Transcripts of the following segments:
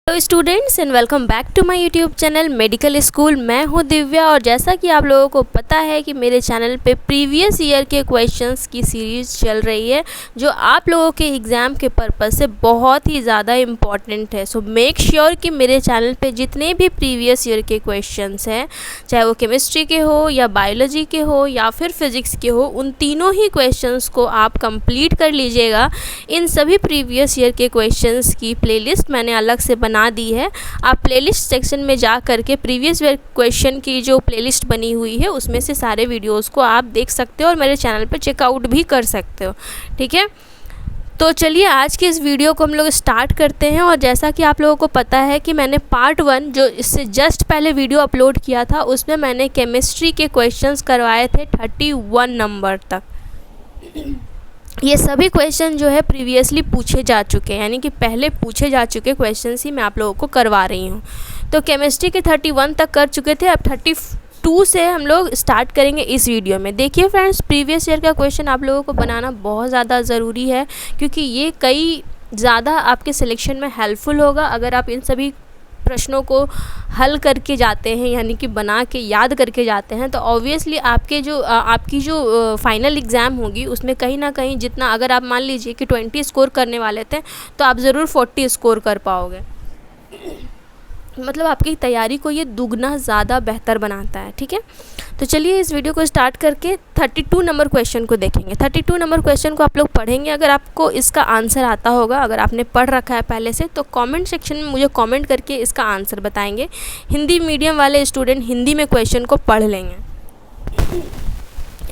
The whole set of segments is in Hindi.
Hello students and welcome back to my YouTube channel medical school. मैं हूं दिव्या और जैसा कि आप लोगों को पता है कि मेरे चैनल पे प्रीवियस ईयर के क्वेश्चंस की सीरीज़ चल रही है जो आप लोगों के एग्ज़ाम के पर्पस से बहुत ही ज़्यादा इम्पॉर्टेंट है। सो मेक श्योर कि मेरे चैनल पे जितने भी प्रीवियस ईयर के क्वेश्चंस हैं, चाहे वो केमिस्ट्री के हो या बायोलॉजी के हो या फिर फिज़िक्स के हो, उन तीनों ही क्वेश्चंस को आप कंप्लीट कर लीजिएगा। इन सभी प्रीवियस ईयर के क्वेश्चंस की प्लेलिस्ट मैंने अलग से बना दी है। आप प्लेलिस्ट सेक्शन में जा करके प्रीवियस ईयर क्वेश्चन की जो प्लेलिस्ट बनी हुई है उसमें से सारे वीडियोस को आप देख सकते हो और मेरे चैनल पर चेकआउट भी कर सकते हो। ठीक है, तो चलिए आज की इस वीडियो को हम लोग स्टार्ट करते हैं। और जैसा कि आप लोगों को पता है कि मैंने पार्ट 1 जो इससे जस्ट पहले वीडियो अपलोड किया था उसमें मैंने केमिस्ट्री के क्वेश्चंस करवाए थे 31 नंबर तक। ये सभी क्वेश्चन जो है प्रीवियसली पूछे जा चुके हैं, यानी कि पहले पूछे जा चुके क्वेश्चंस ही मैं आप लोगों को करवा रही हूँ। तो केमिस्ट्री के 31 तक कर चुके थे, अब 32 से हम लोग स्टार्ट करेंगे इस वीडियो में। देखिए फ्रेंड्स, प्रीवियस ईयर का क्वेश्चन आप लोगों को बनाना बहुत ज़्यादा ज़रूरी है क्योंकि ये कई ज़्यादा आपके सिलेक्शन में हेल्पफुल होगा अगर आप इन सभी प्रश्नों को हल करके जाते हैं, यानी कि बना के याद करके जाते हैं। तो ऑब्वियसली आपकी जो फाइनल एग्ज़ाम होगी उसमें कहीं ना कहीं जितना, अगर आप मान लीजिए कि 20 स्कोर करने वाले थे तो आप ज़रूर 40 स्कोर कर पाओगे। मतलब आपकी तैयारी को ये दुगना ज़्यादा बेहतर बनाता है। ठीक है, तो चलिए इस वीडियो को स्टार्ट करके 32 नंबर क्वेश्चन को देखेंगे। 32 नंबर क्वेश्चन को आप लोग पढ़ेंगे। अगर आपको इसका आंसर आता होगा, अगर आपने पढ़ रखा है पहले से, तो कमेंट सेक्शन में मुझे कमेंट करके इसका आंसर बताएंगे। हिंदी मीडियम वाले स्टूडेंट हिंदी में क्वेश्चन को पढ़ लेंगे,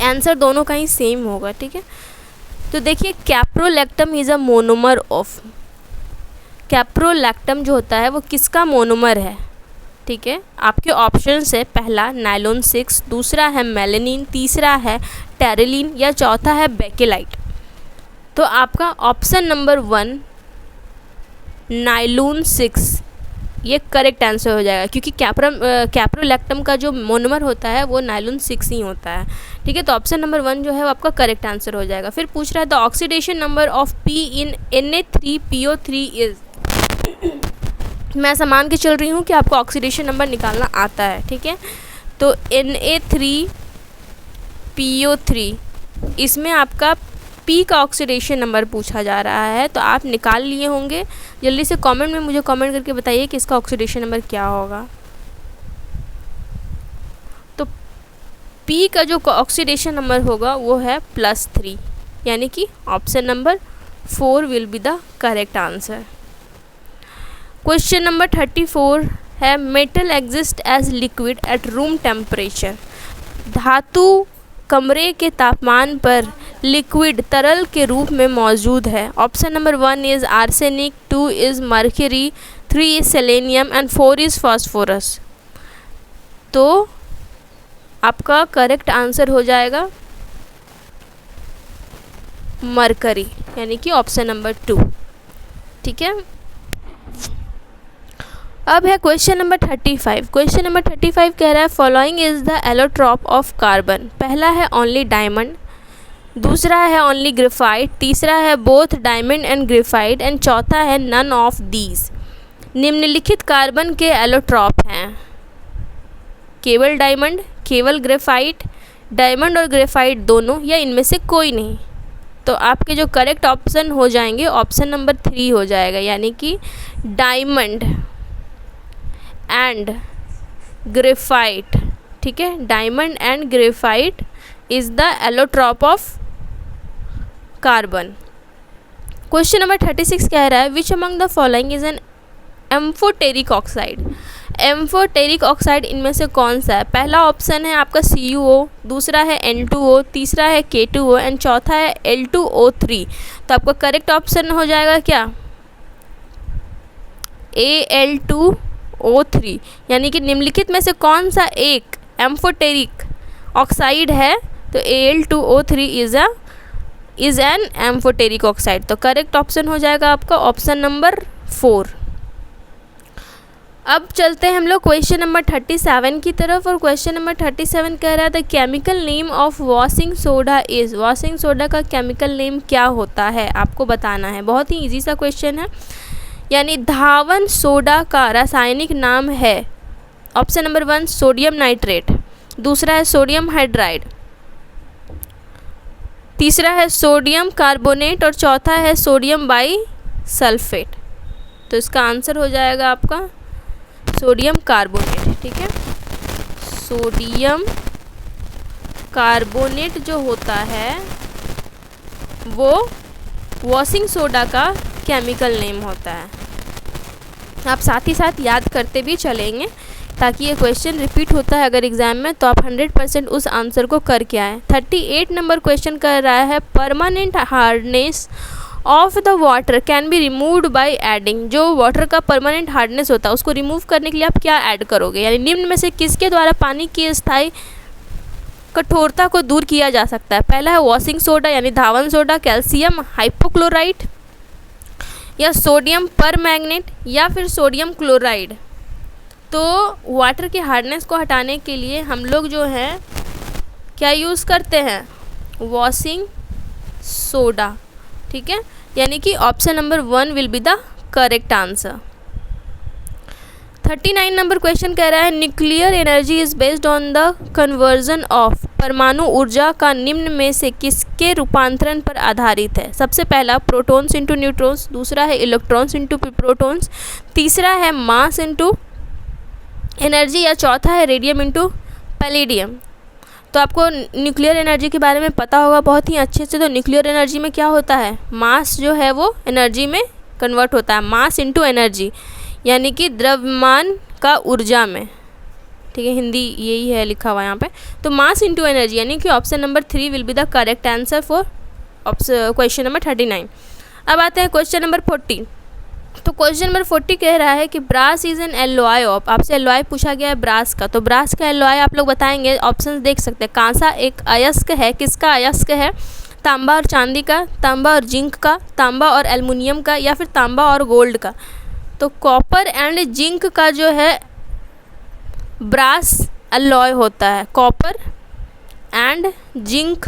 आंसर दोनों का ही सेम होगा। ठीक है, तो देखिए caprolactam is a monomer of, caprolactam जो होता है वो किसका मोनोमर है। ठीक है, आपके ऑप्शंस है, पहला नायलॉन 6, दूसरा है मेलानिन, तीसरा है टेरेलिन या चौथा है बेकेलाइट। तो आपका ऑप्शन नंबर 1 नायलॉन 6 ये करेक्ट आंसर हो जाएगा क्योंकि कैप्रोलैक्टम का जो मोनोमर होता है वो नायलॉन 6 ही होता है। ठीक है, तो ऑप्शन नंबर 1 जो है वो आपका करेक्ट आंसर हो जाएगा। फिर पूछ रहा है the oxidation number of P in Na3PO3 is. मैं मान के चल रही हूँ कि आपको ऑक्सीडेशन नंबर निकालना आता है। ठीक है, तो Na3PO3 इसमें आपका P का ऑक्सीडेशन नंबर पूछा जा रहा है, तो आप निकाल लिए होंगे। जल्दी से कमेंट में मुझे कमेंट करके बताइए कि इसका ऑक्सीडेशन नंबर क्या होगा। तो P का जो ऑक्सीडेशन नंबर होगा वो है +3, यानी कि option number 4 will be the correct answer. Question number 34 है metal exist as liquid at room temperature. धातु कमरे के तापमान पर लिक्विड तरल के रूप में मौजूद है। Option number 1 is arsenic, 2 is mercury, 3 is selenium and 4 is phosphorus. तो आपका करेक्ट आंसर हो जाएगा मरकरी, यानी कि ऑप्शन नंबर 2। ठीक है, अब है क्वेश्चन नंबर 35। क्वेश्चन नंबर 35 कह रहा है following is the allotrope of carbon. पहला है ओनली डायमंड, दूसरा है ओनली ग्रेफाइट, तीसरा है both diamond and graphite and चौथा है नन ऑफ दीज। निम्नलिखित कार्बन के एलोट्रॉप हैं केवल डायमंड, केवल ग्रेफाइट, डायमंड और ग्रेफाइट दोनों, या इनमें से कोई नहीं। तो आपके जो करेक्ट ऑप्शन हो जाएंगे ऑप्शन नंबर 3 हो जाएगा, यानी कि डायमंड एंड ग्रेफाइट। ठीक है, diamond and graphite is the allotrope of carbon. Question number 36 कह रहा है which among the following is an amphoteric oxide. Amphoteric oxide इनमें से कौन सा है। पहला ऑप्शन है आपका CuO, दूसरा है N2O, तीसरा है K2O एंड चौथा है Al2O3। तो आपका करेक्ट ऑप्शन हो जाएगा क्या, Al2O3, यानी कि निम्नलिखित में से कौन सा एक एम्फोटेरिक ऑक्साइड है। तो Al2O3 is an amphoteric oxide. तो करेक्ट ऑप्शन हो जाएगा आपका ऑप्शन नंबर 4। अब चलते हैं हम लोग क्वेश्चन नंबर 37 की तरफ। और क्वेश्चन नंबर 37 कह रहा था chemical name of washing soda is. Washing soda का केमिकल नेम क्या होता है आपको बताना है। बहुत ही इजी सा क्वेश्चन है। यानी धावन सोडा का रासायनिक नाम है? ऑप्शन नंबर 1 सोडियम नाइट्रेट, दूसरा है सोडियम हाइड्राइड, तीसरा है सोडियम कार्बोनेट और चौथा है सोडियम बाईसल्फेट। तो इसका आंसर हो जाएगा आपका सोडियम कार्बोनेट। ठीक है, सोडियम कार्बोनेट जो होता है वो वॉशिंग सोडा का केमिकल नेम होता है। आप साथ ही साथ याद करते भी चलेंगे ताकि ये क्वेश्चन रिपीट होता है अगर एग्ज़ाम में तो आप 100% उस आंसर को करके आएँ। 38 नंबर क्वेश्चन कर रहा है permanent hardness of the water can be removed by adding. जो वाटर का परमानेंट हार्डनेस होता है उसको रिमूव करने के लिए आप क्या ऐड करोगे, यानी निम्न में से किसके द्वारा पानी की स्थायी कठोरता को दूर किया जा सकता है? पहला है वॉशिंग सोडा यानी धावन सोडा, कैल्शियम हाइपोक्लोराइड या सोडियम परमैंगनेट या फिर सोडियम क्लोराइड। तो वाटर के हार्डनेस को हटाने के लिए हम लोग जो है क्या यूज़ करते हैं? Washing soda. ठीक है, यानी कि option number 1 will be the correct answer. 39 number question कह रहा है nuclear energy is based on the conversion of. परमाणु ऊर्जा का निम्न में से किसके रूपांतरण पर आधारित है? सबसे पहला प्रोटॉन्स इंटू न्यूट्रॉन्स, दूसरा है इलेक्ट्रॉन्स इंटू प्रोटॉन्स, तीसरा है मास इंटू एनर्जी या चौथा है रेडियम इंटू पैलेडियम। तो आपको न्यूक्लियर एनर्जी के बारे में पता होगा बहुत ही अच्छे से। तो न्यूक्लियर एनर्जी में क्या होता है? मास जो है वो एनर्जी में कन्वर्ट होता है, मास इंटू एनर्जी, यानी कि द्रव्यमान का ऊर्जा में। ठीक है, हिंदी यही है लिखा हुआ यहाँ पे। तो मास इंटू एनर्जी यानी कि option number 3 will be the correct answer for question number 39। अब आते हैं क्वेश्चन नंबर 40। तो क्वेश्चन नंबर 40 कह रहा है कि brass is an alloy of. आपसे एलॉय पूछा गया है ब्रास का, तो ब्रास का एलॉय आप लोग बताएंगे। ऑप्शंस देख सकते हैं। कांसा एक अयस्क है, किसका अयस्क है? तांबा और चांदी का, तांबा और जिंक का, तांबा और एल्युमिनियम का या फिर तांबा और गोल्ड का। तो कॉपर एंड जिंक का जो है ब्रास एलॉय होता है। कॉपर एंड जिंक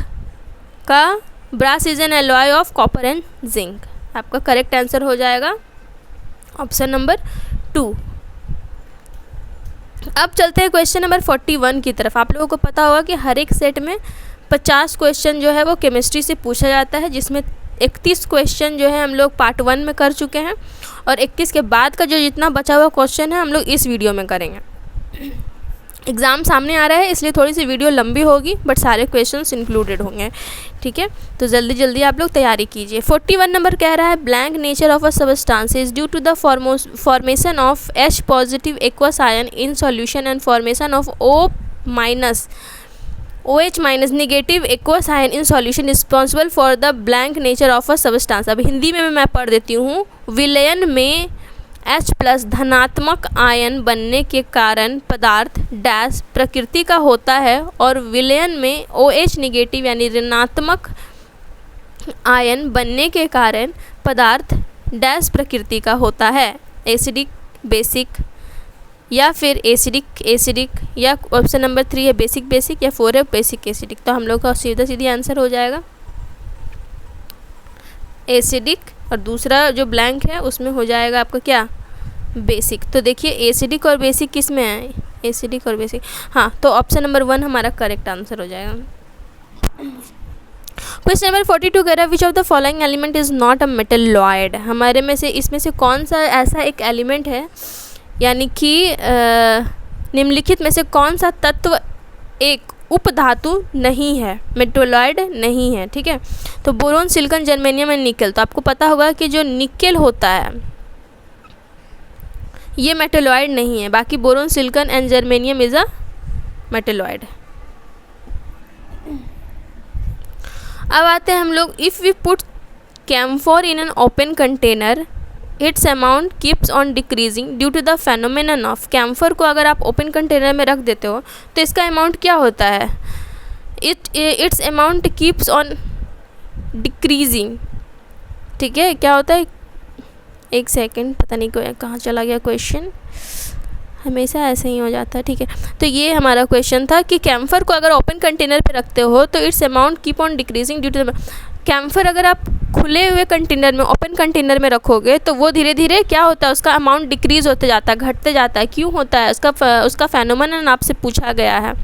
का brass is an alloy of copper and zinc. आपका करेक्ट आंसर हो जाएगा ऑप्शन नंबर 2। अब चलते हैं क्वेश्चन नंबर 41 की तरफ। आप लोगों को पता होगा कि हर एक सेट में 50 क्वेश्चन जो है वो केमिस्ट्री से पूछा जाता है, जिसमें 31 क्वेश्चन जो है हम लोग पार्ट 1 में कर चुके हैं और 21 के बाद का जो जितना बचा हुआ क्वेश्चन है हम लोग इस वीडियो में करेंगे। एग्ज़ाम सामने आ रहा है इसलिए थोड़ी सी वीडियो लंबी होगी बट सारे क्वेश्चंस इंक्लूडेड होंगे। ठीक है, तो जल्दी जल्दी आप लोग तैयारी कीजिए। 41 नंबर कह रहा है blank nature of a substance is due to the formation of H positive aqueous ion in solution and formation of OH minus negative aqueous ion in solution responsible for the blank nature of a substance. अब हिंदी में मैं पढ़ देती हूँ। विलयन में H+ धनात्मक आयन बनने के कारण पदार्थ डैश प्रकृति का होता है और विलयन में OH नेगेटिव यानी ऋणात्मक आयन बनने के कारण पदार्थ डैश प्रकृति का होता है। एसिडिक, बेसिक या फिर एसिडिक या ऑप्शन नंबर 3 है बेसिक या 4 है बेसिक एसिडिक। तो हम लोग का सीधा सीधी आंसर हो जाएगा एसिडिक और दूसरा जो ब्लैंक है उसमें हो जाएगा आपका क्या? बेसिक। तो देखिए एसिडिक और बेसिक किस में है? एसिडिक और बेसिक। हाँ, तो ऑप्शन नंबर 1 हमारा करेक्ट आंसर हो जाएगा। क्वेश्चन नंबर 42 कह रहा है which of the following element is not a metalloid. हमारे में से इसमें से कौन सा ऐसा एक एलिमेंट है, यानी कि निम्नलिखित में से कौन सा तत्व एक उपधातु नहीं है, मेटलॉयड नहीं है। ठीक है, तो boron, silicon, germanium and nickel. तो आपको पता होगा कि जो निकेल होता है ये मेटलॉयड नहीं है, बाकी boron, silicon and germanium is a metalloid. अब आते हैं हम लोग if we put camphor in an open container its amount keeps on decreasing due to the phenomenon of. Camphor को अगर आप ओपन कंटेनर में रख देते हो तो इसका अमाउंट क्या होता है? It's amount keeps on decreasing. ठीक है, क्या होता है? एक सेकंड, पता नहीं कहाँ चला गया क्वेश्चन, हमेशा ऐसे ही हो जाता है। ठीक है, तो ये हमारा क्वेश्चन था कि कैम्फर को अगर ओपन कंटेनर पे रखते हो तो its amount keep on decreasing due to the. Camphor अगर आप खुले हुए कंटेनर में, ओपन कंटेनर में रखोगे तो वो धीरे धीरे क्या होता है, उसका अमाउंट डिक्रीज़ होते जाता है, घटते जाता है। क्यों होता है, उसका फेनोमेनन आपसे पूछा गया है।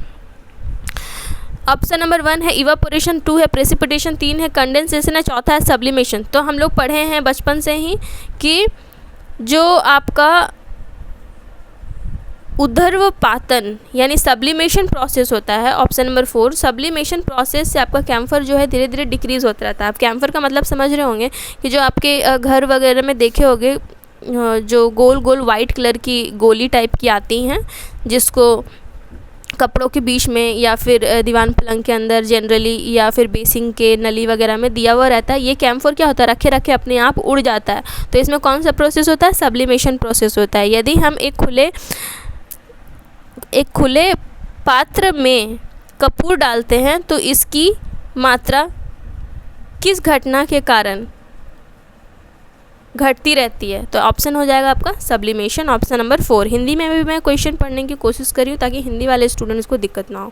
ऑप्शन नंबर 1 है इवापोरेशन, 2 है प्रेसिपिटेशन, 3 है कंडेंसेशन है, चौथा है सब्लिमेशन। तो हम लोग पढ़े हैं बचपन से ही कि जो आपका ऊर्ध्वपातन यानी सब्लिमेशन प्रोसेस होता है, ऑप्शन नंबर 4, सब्लिमेशन प्रोसेस से आपका कैम्फर जो है धीरे धीरे डिक्रीज़ होता रहता है। आप कैम्फर का मतलब समझ रहे होंगे कि जो आपके घर वगैरह में देखे होंगे, जो गोल गोल वाइट कलर की गोली टाइप की आती हैं, जिसको कपड़ों के बीच में या फिर दीवान पलंग के अंदर जनरली या फिर बेसिन के नली वगैरह में दिया हुआ रहता है। ये कैम्फर क्या होता है, रखे रखे अपने आप उड़ जाता है। तो इसमें कौन सा प्रोसेस होता है, सब्लिमेशन प्रोसेस होता है। यदि हम एक खुले पात्र में कपूर डालते हैं तो इसकी मात्रा किस घटना के कारण घटती रहती है, तो ऑप्शन हो जाएगा आपका सब्लिमेशन, ऑप्शन नंबर 4। हिंदी में भी मैं क्वेश्चन पढ़ने की कोशिश करी हूँ ताकि हिंदी वाले स्टूडेंट्स को दिक्कत ना हो।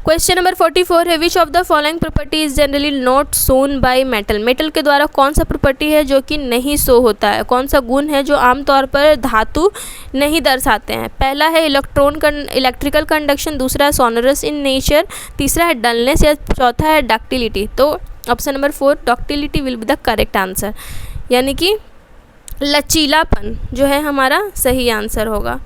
क्वेश्चन नंबर 44 है which of the following property is generally not shown by metal. Metal के द्वारा कौन सा प्रॉपर्टी है जो कि नहीं शो होता है, कौन सा गुण है जो आमतौर पर धातु नहीं दर्शाते हैं। पहला है इलेक्ट्रिकल कंडक्शन, दूसरा है सोनरस इन नेचर, तीसरा है डलनेस या चौथा है डक्टिलिटी। तो option number 4 ductility will be the correct answer, यानी कि लचीलापन जो है हमारा सही आंसर होगा।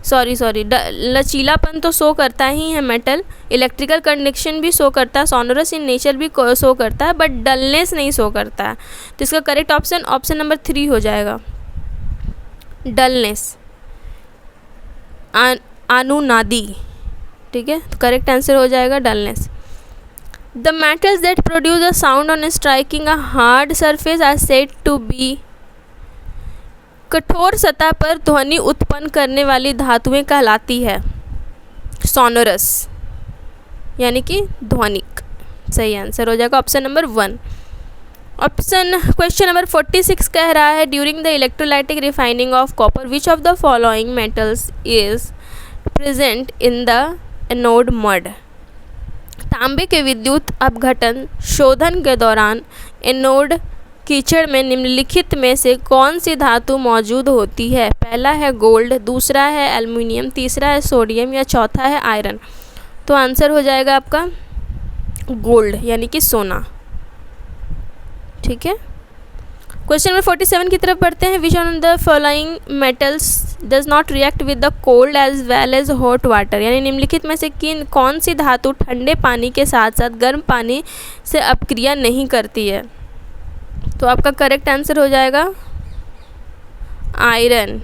सॉरी लचीलापन तो शो करता ही है मेटल, इलेक्ट्रिकल कंडक्शन भी शो करता है, सोनरस इन नेचर भी शो करता है, बट डलनेस नहीं शो करता है। तो इसका करेक्ट ऑप्शन नंबर 3 हो जाएगा, डलनेस, अनुनादी। ठीक है, तो करेक्ट आंसर हो जाएगा dullness. The metals that produce a sound on striking a hard surface are said to be. कठोर सतह पर ध्वनि उत्पन्न करने वाली धातुएं कहलाती है सोनोरस, यानी कि ध्वनिक। सही आंसर हो जाएगा ऑप्शन नंबर 1। क्वेश्चन नंबर 46 कह रहा है during the electrolytic refining of copper which of the following metals is present in the anode mud. तांबे के विद्युत अपघटन शोधन के दौरान एनोड कीचड़ में निम्नलिखित में से कौन सी धातु मौजूद होती है। पहला है गोल्ड, दूसरा है एल्युमिनियम, तीसरा है सोडियम या चौथा है आयरन। तो आंसर हो जाएगा आपका गोल्ड, यानी कि सोना। ठीक है, क्वेश्चन नंबर 47 की तरफ बढ़ते हैं। Which on the following metals does not react with the cold as well as hot water, यानी निम्नलिखित में से कौन सी धातु ठंडे पानी के साथ साथ गर्म पानी से अपक्रिया नहीं करती है। तो आपका करेक्ट आंसर हो जाएगा आयरन।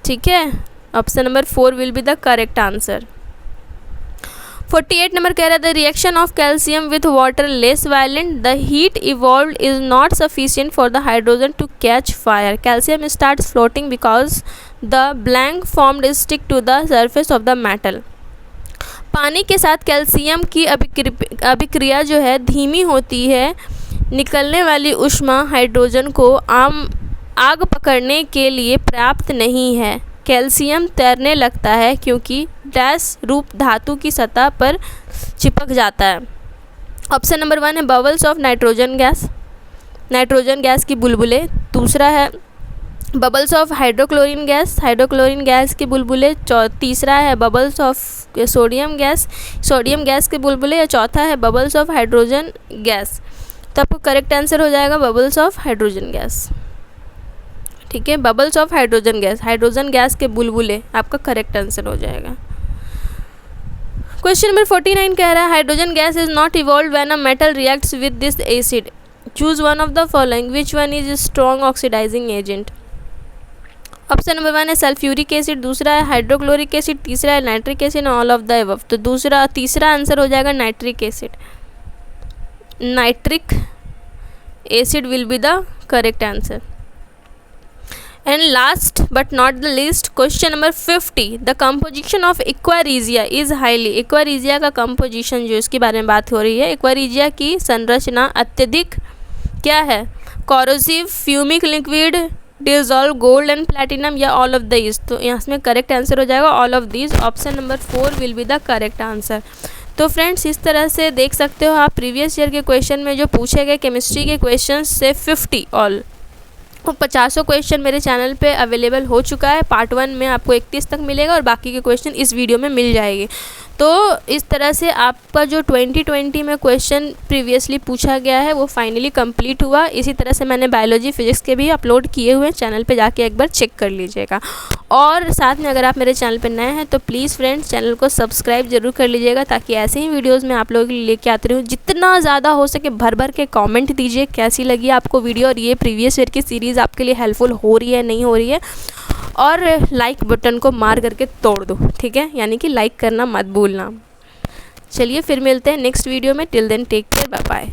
ठीक है, option number 4 will be the correct answer. 48 number कह रहा है the reaction of calcium with water less violent, the heat evolved is not sufficient for the hydrogen to catch fire, calcium starts floating because the blank formed stick to the surface of the metal. पानी के साथ कैल्शियम की अभिक्रिया जो है धीमी होती है, निकलने वाली ऊष्मा हाइड्रोजन को आग पकड़ने के लिए पर्याप्त नहीं है। कैल्शियम तैरने लगता है क्योंकि डैश रूप धातु की सतह पर चिपक जाता है। ऑप्शन नंबर 1 है bubbles of nitrogen gas, nitrogen gas की बुलबुले। दूसरा है बबल्स ऑफ हाइड्रोक्लोरिन गैस, हाइड्रोक्लोरिन गैस के बुलबुले। तीसरा है bubbles of sodium gas, sodium gas के बुलबुले। या चौथा है बबल्स ऑफ हाइड्रोजन गैस। तो आपको करेक्ट आंसर हो जाएगा बबल्स ऑफ हाइड्रोजन गैस। ठीक है, bubbles of hydrogen gas, hydrogen gas के बुलबुले आपका करेक्ट आंसर हो जाएगा। क्वेश्चन नंबर 49 कह रहा है hydrogen gas is not evolve when a metal reacts with this acid, choose one of the following, which one is strong oxidising agent. Option number 1 है सल्फ्यूरिक एसिड, दूसरा है हाइड्रोक्लोरिक एसिड, तीसरा है nitric acid, all of the above. तो तीसरा आंसर हो जाएगा nitric acid, nitric acid will be the correct answer. And last but not the least question number 50 the composition of aqua regia is highly. Aqua regia का कंपोजिशन जो इसके बारे में बात हो रही है, एक्वारिजिया की संरचना अत्यधिक क्या है, corrosive, fuming liquid, dissolve, gold and platinum या ऑल ऑफ दीज। तो यहाँ में करेक्ट आंसर हो जाएगा all of these. Option number 4 will be the correct answer. तो फ्रेंड्स इस तरह से देख सकते हो आप प्रीवियस ईयर के क्वेश्चन में जो पूछे गए केमिस्ट्री के क्वेश्चन से 50 ऑल 50 क्वेश्चन मेरे चैनल पे अवेलेबल हो चुका है। पार्ट 1 में आपको 31 तक मिलेगा और बाकी के क्वेश्चन इस वीडियो में मिल जाएंगे। तो इस तरह से आपका जो 2020 में क्वेश्चन प्रीवियसली पूछा गया है वो फाइनली कंप्लीट हुआ। इसी तरह से मैंने बायोलॉजी फिजिक्स के भी अपलोड किए हुए हैं, चैनल पे जाके एक बार चेक कर लीजिएगा। और साथ में अगर आप मेरे चैनल पे नए हैं तो प्लीज़ फ्रेंड्स चैनल को सब्सक्राइब जरूर कर लीजिएगा, ताकि ऐसे ही वीडियोज़ मैं आप लोगों के लिए लेके आती रहूँ। जितना ज़्यादा हो सके भर भर के कॉमेंट दीजिए कैसी लगी आपको वीडियो, और ये प्रीवियस ईयर की सीरीज़ आपके लिए हेल्पफुल हो रही है नहीं हो रही है। और लाइक बटन को मार करके तोड़ दो, ठीक है, यानी कि लाइक करना मत भूलना। चलिए फिर मिलते हैं नेक्स्ट वीडियो में। Till then take care, bye bye.